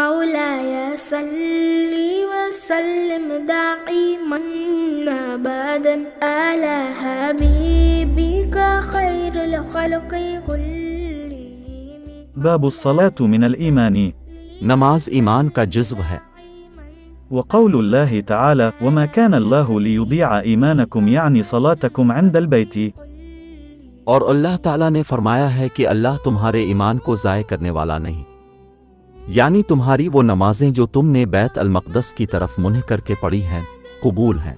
مولاي صل وسلم دائما أبدا على حبيبك خير الخلق كلهم. باب الصلاة من الإيمان. नमाज ईमान का जुज़्व है। وقول الله تعالى وما كان الله ليضيع إيمانكم يعني صلاتكم عند البيت. और अल्लाह ताला ने फरमाया है कि अल्लाह तुम्हारे ईमान को ज़ाय करने वाला नहीं, यानी तुम्हारी वो नमाजें जो तुमने बैत अल-मक़दस की तरफ मुँह करके पढ़ी हैं कबूल हैं।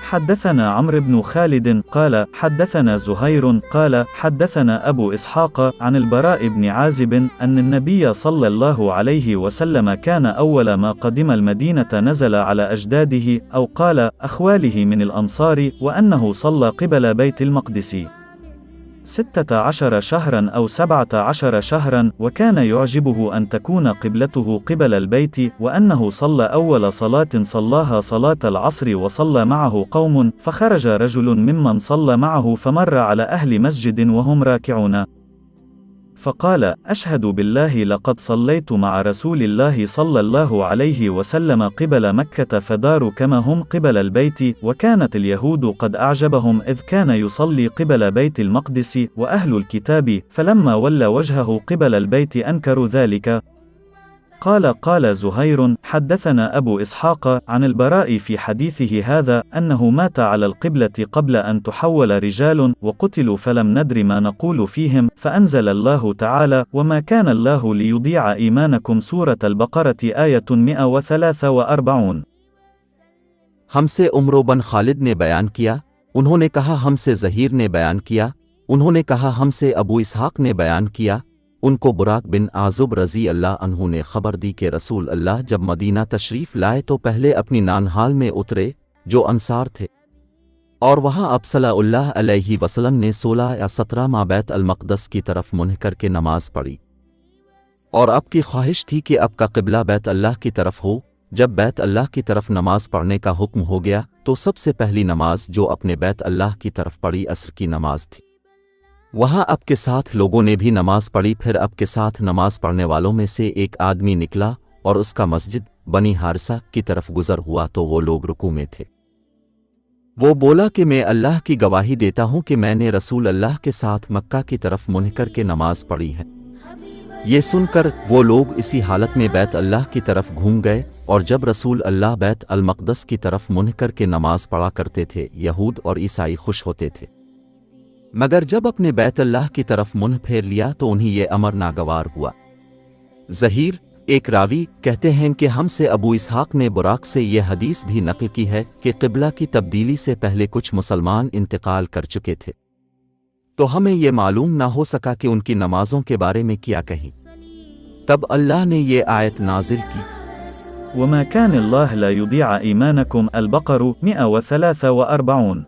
حدثنا عمرو بن خالد قال حدثنا زهير قال حدثنا أبو إسحاق عن البراء بن عازب أن النبي صلى الله عليه وسلم كان أول ما قدم المدينة نزل على أجداده أو قال أخواله من الأنصار وأنه صلى قبل بيت المقدس 16 شهرا أو 17 شهرا، وكان يعجبه أن تكون قبلته قبل البيت، وأنه صلى أول صلاة صلاها صلاة العصر وصلى معه قوم، فخرج رجل ممن صلى معه فمر على أهل مسجد وهم راكعون فقال أشهد بالله لقد صليت مع رسول الله صلى الله عليه وسلم قبل مكة فداروا كما هم قبل البيت، وكانت اليهود قد أعجبهم إذ كان يصلي قبل بيت المقدس وأهل الكتاب، فلما ولى وجهه قبل البيت أنكروا ذلك. قال زهير حدثنا أبو إسحاق عن البراء في حديثه هذا أنه مات على القبلة قبل أن تحول رجال وقتلوا فلم ندر ما نقول فيهم، فأنزل الله تعالى وما كان الله ليضيع إيمانكم سورة البقرة آية 143. हमसे उम्र बन खालिद ने बयान किया, उन्होंने कहा हमसे ज़हीर ने बयान किया, उन्होंने कहा हमसे अबू इसहाक ने बयान किया, उनको बुराक बिन आज़ुब रज़ी अल्लाह अन्हु ने खबर दी कि रसूल अल्लाह जब मदीना तशरीफ़ लाए तो पहले अपनी नानहाल में उतरे जो अंसार थे, और वहाँ अब सल्लल्लाहु अलैहि वसल्लम ने 16 या 17 माह बैत अल-मक़दस की तरफ मुँह करके नमाज पढ़ी, और अब की ख्वाहिश थी कि अब का क़िबला बैत अल्लाह की तरफ हो। जब बैत अल्लाह की तरफ नमाज पढ़ने का हुक्म हो गया तो सबसे पहली नमाज जो अपने बैत अल्लाह की तरफ पढ़ी असर की नमाज थी। वहाँ अब के साथ लोगों ने भी नमाज पढ़ी। फिर अब के साथ नमाज पढ़ने वालों में से एक आदमी निकला और उसका मस्जिद बनी हारिसा की तरफ गुजर हुआ तो वो लोग रुकू में थे। वो बोला कि मैं अल्लाह की गवाही देता हूँ कि मैंने रसूल अल्लाह के साथ मक्का की तरफ मुँह करके नमाज पढ़ी है। ये सुनकर वो लोग इसी हालत में बैत अल्लाह की तरफ घूम गए, और जब रसूल अल्लाह बैत अल-मक़दस की तरफ मुँह करके नमाज पढ़ा करते थे यहूद और ईसाई खुश होते थे, मगर जब अपने बैत अल्लाह की तरफ मुँह फेर लिया तो उन्हें ये अमर नागवार हुआ। ज़हीर एक रावी कहते हैं कि हमसे अबू इसहाक ने बुराक से यह हदीस भी नक़ल की है कि क़िबला की तब्दीली से पहले कुछ मुसलमान इंतकाल कर चुके थे, तो हमें ये मालूम ना हो सका कि उनकी नमाजों के बारे में क्या कहीं। तब अल्लाह ने ये आयत नाजिल की, वमा कान अल्लाह ला युदीअ ईमानकुम अल-बक़रा 143।